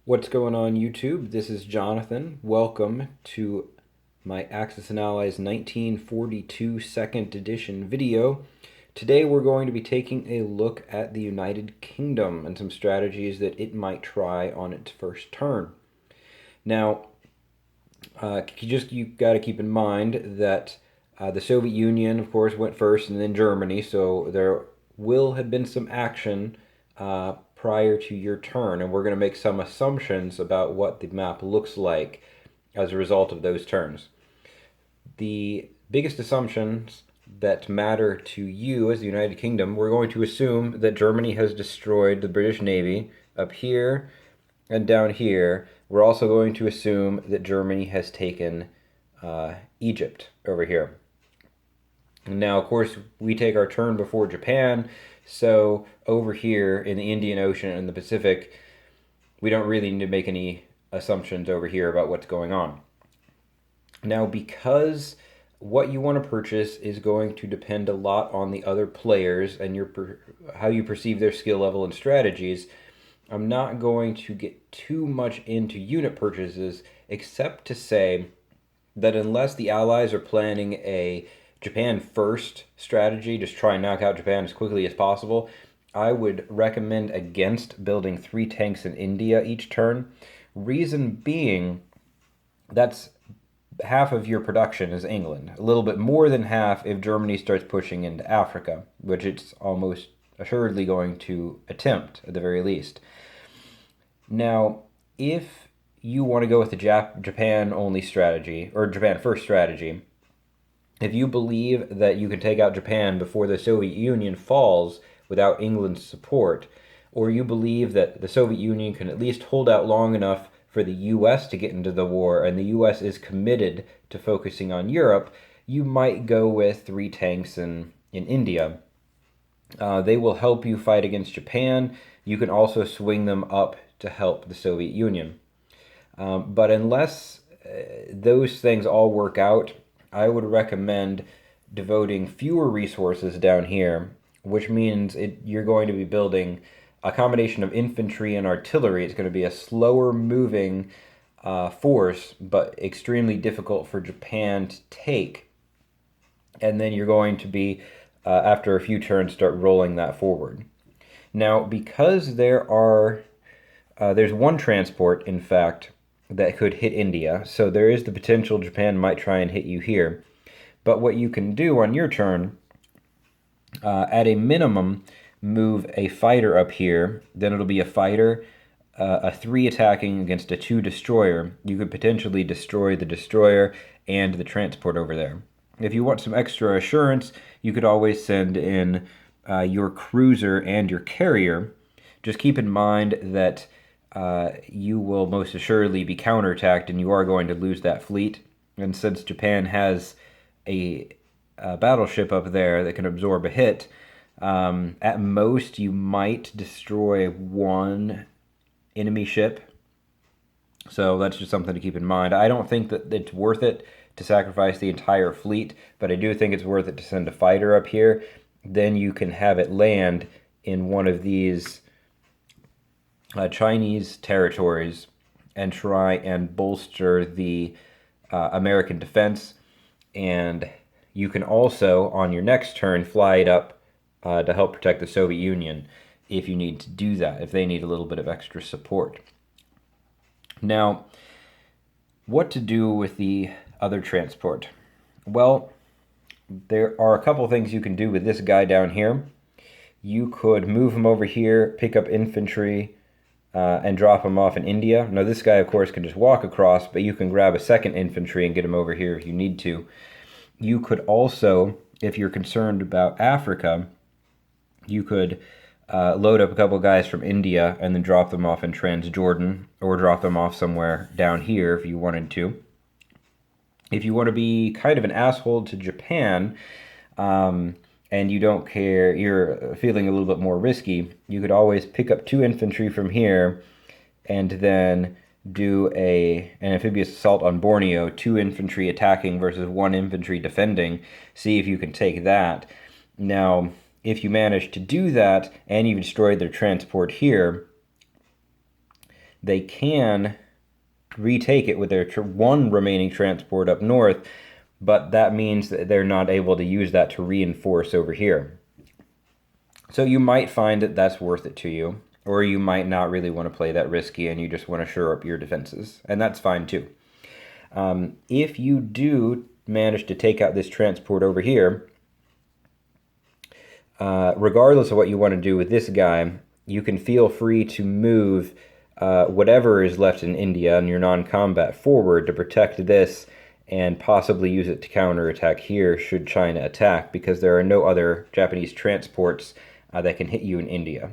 What's going on YouTube? This is Jonathan. Welcome to my Axis and Allies 1942 second edition video. Today we're going to be taking a look at the United Kingdom and some strategies that it might try on its first turn. Now, you got to keep in mind that the Soviet Union, of course, went first and then Germany, so there will have been some action prior to your turn, and we're going to make some assumptions about what the map looks like as a result of those turns. The biggest assumptions that matter to you as the United Kingdom, we're going to assume that Germany has destroyed the British Navy up here and down here. We're also going to assume that Germany has taken Egypt over here. Now, of course, we take our turn before Japan, so over here in the Indian Ocean and the Pacific, we don't really need to make any assumptions over here about what's going on. Now, because what you want to purchase is going to depend a lot on the other players and how you perceive their skill level and strategies, I'm not going to get too much into unit purchases, except to say that unless the Allies are planning a Japan first strategy, just try and knock out Japan as quickly as possible, I would recommend against building 3 tanks in India each turn. Reason being, that's half of your production is England. A little bit more than half if Germany starts pushing into Africa, which it's almost assuredly going to attempt at the very least. Now, if you want to go with the Japan only strategy, or Japan first strategy, if you believe that you can take out Japan before the Soviet Union falls without England's support, or you believe that the Soviet Union can at least hold out long enough for the US to get into the war and the US is committed to focusing on Europe, you might go with 3 tanks in India. They will help you fight against Japan. You can also swing them up to help the Soviet Union. But unless those things all work out, I would recommend devoting fewer resources down here, which means you're going to be building a combination of infantry and artillery. It's going to be a slower moving force, but extremely difficult for Japan to take. And then you're going to be, after a few turns, start rolling that forward. Now, because there's one transport, in fact, that could hit India, so there is the potential Japan might try and hit you here. But what you can do on your turn, at a minimum, move a fighter up here. Then it'll be a fighter, a 3 attacking against a 2 destroyer. You could potentially destroy the destroyer and the transport over there. If you want some extra assurance, you could always send in your cruiser and your carrier. Just keep in mind that you will most assuredly be counterattacked and you are going to lose that fleet. And since Japan has a battleship up there that can absorb a hit, at most you might destroy 1 enemy ship. So that's just something to keep in mind. I don't think that it's worth it to sacrifice the entire fleet, but I do think it's worth it to send a fighter up here. Then you can have it land in one of these Chinese territories and try and bolster the American defense. And you can also, on your next turn, fly it up to help protect the Soviet Union if you need to do that, if they need a little bit of extra support. Now, what to do with the other transport? Well, there are a couple things you can do with this guy down here. You could move him over here, pick up infantry, and drop him off in India. Now, this guy, of course, can just walk across, but you can grab a 2nd infantry and get him over here if you need to. You could also, if you're concerned about Africa, you could load up a couple guys from India and then drop them off in Transjordan, or drop them off somewhere down here if you wanted to. If you want to be kind of an asshole to Japan, and you don't care, you're feeling a little bit more risky, you could always pick up 2 infantry from here and then do an amphibious assault on Borneo, 2 infantry attacking versus 1 infantry defending. See if you can take that. Now, if you manage to do that and you've destroyed their transport here, they can retake it with their one remaining transport up north, but that means that they're not able to use that to reinforce over here. So you might find that that's worth it to you, or you might not really want to play that risky and you just want to shore up your defenses, and that's fine too. If you do manage to take out this transport over here, regardless of what you want to do with this guy, you can feel free to move whatever is left in India and your non-combat forward to protect this and possibly use it to counterattack here should China attack, because there are no other Japanese transports that can hit you in India.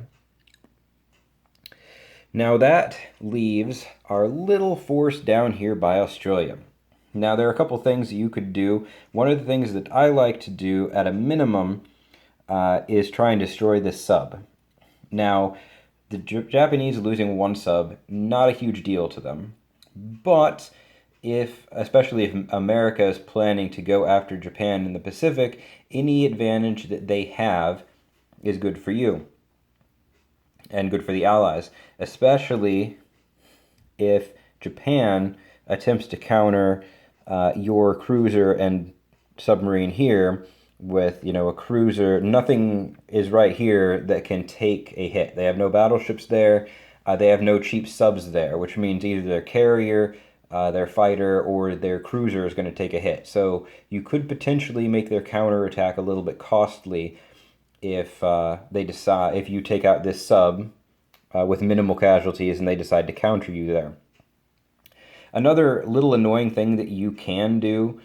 Now that leaves our little force down here by Australia. Now there are a couple things you could do. One of the things that I like to do at a minimum is try and destroy this sub. Now, the Japanese losing one sub, not a huge deal to them. But especially if America is planning to go after Japan in the Pacific, any advantage that they have is good for you and good for the Allies, especially if Japan attempts to counter your cruiser and submarine here with, a cruiser. Nothing is right here that can take a hit. They have no battleships there. They have no cheap subs there, which means either their carrier, their fighter, or their cruiser is going to take a hit. So you could potentially make their counterattack a little bit costly if if you take out this sub with minimal casualties and they decide to counter you there. Another little annoying thing that you can do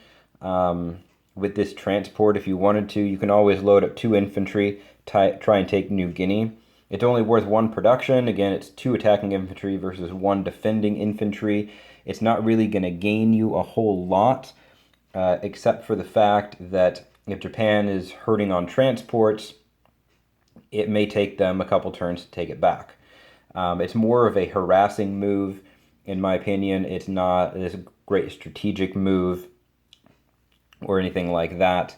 with this transport, if you wanted to, you can always load up 2 infantry, try and take New Guinea. It's only worth 1 production. Again, it's 2 attacking infantry versus 1 defending infantry. It's not really going to gain you a whole lot, except for the fact that if Japan is hurting on transports, it may take them a couple turns to take it back. It's more of a harassing move, in my opinion. It's not this great strategic move or anything like that.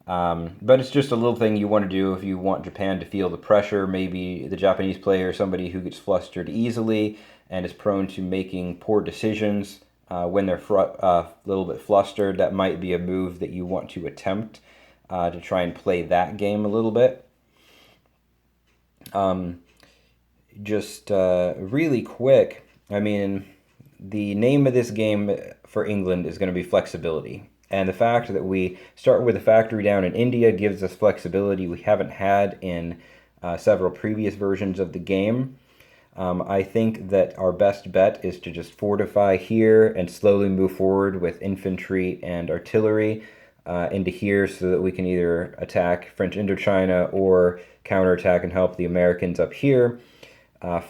But it's just a little thing you want to do if you want Japan to feel the pressure. Maybe the Japanese player is somebody who gets flustered easily and is prone to making poor decisions when they're a little bit flustered. That might be a move that you want to attempt to try and play that game a little bit. Really quick, the name of this game for England is going to be flexibility. And the fact that we start with a factory down in India gives us flexibility we haven't had in several previous versions of the game. I think that our best bet is to just fortify here and slowly move forward with infantry and artillery into here so that we can either attack French Indochina or counterattack and help the Americans up here.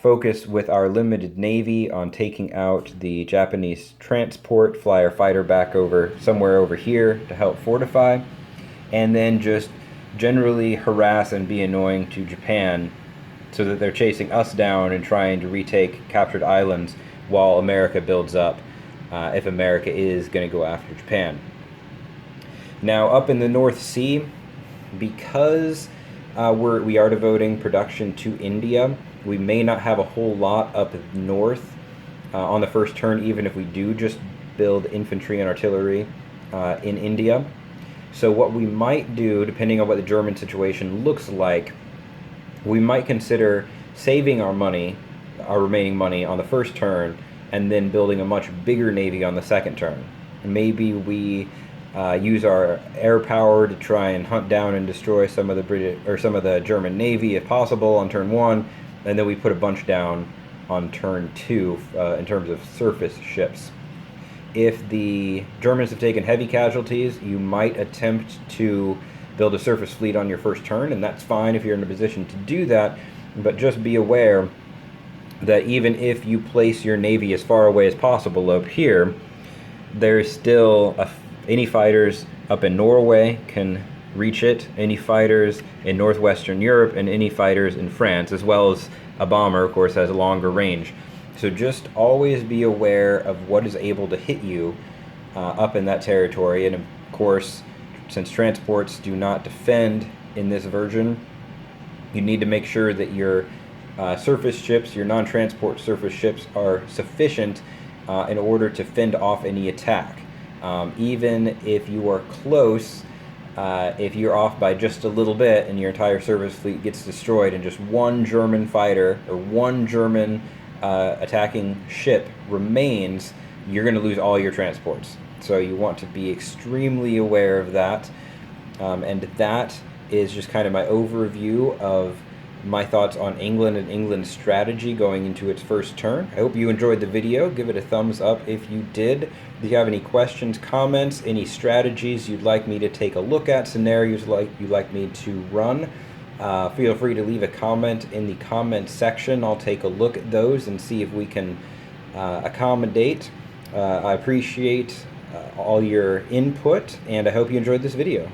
Focus with our limited navy on taking out the Japanese transport, fly our fighter back over somewhere over here to help fortify, and then just generally harass and be annoying to Japan so that they're chasing us down and trying to retake captured islands while America builds up, if America is going to go after Japan. Now, up in the North Sea, because we are devoting production to India, we may not have a whole lot up north on the first turn, even if we do just build infantry and artillery in India. So what we might do, depending on what the German situation looks like, we might consider saving our remaining money on the first turn, and then building a much bigger navy on the second turn. Maybe we use our air power to try and hunt down and destroy some of the German navy if possible on turn 1, and then we put a bunch down on turn 2 in terms of surface ships. If the Germans have taken heavy casualties, you might attempt to build a surface fleet on your first turn, and that's fine if you're in a position to do that, but just be aware that even if you place your navy as far away as possible up here, there's still any fighters up in Norway can reach it, any fighters in northwestern Europe, and any fighters in France, as well as a bomber, of course, has a longer range. So just always be aware of what is able to hit you up in that territory. And of course, since transports do not defend in this version, you need to make sure that your surface ships, your non-transport surface ships, are sufficient in order to fend off any attack. Even if you are close, if you're off by just a little bit and your entire surface fleet gets destroyed and just one German fighter or one German attacking ship remains, you're going to lose all your transports. So you want to be extremely aware of that. And that is just kind of my overview of my thoughts on England and England's strategy going into its first turn. I hope you enjoyed the video. Give it a thumbs up if you did. If you have any questions, comments, any strategies you'd like me to take a look at, scenarios you'd like me to run, feel free to leave a comment in the comment section. I'll take a look at those and see if we can accommodate. I appreciate all your input, and I hope you enjoyed this video.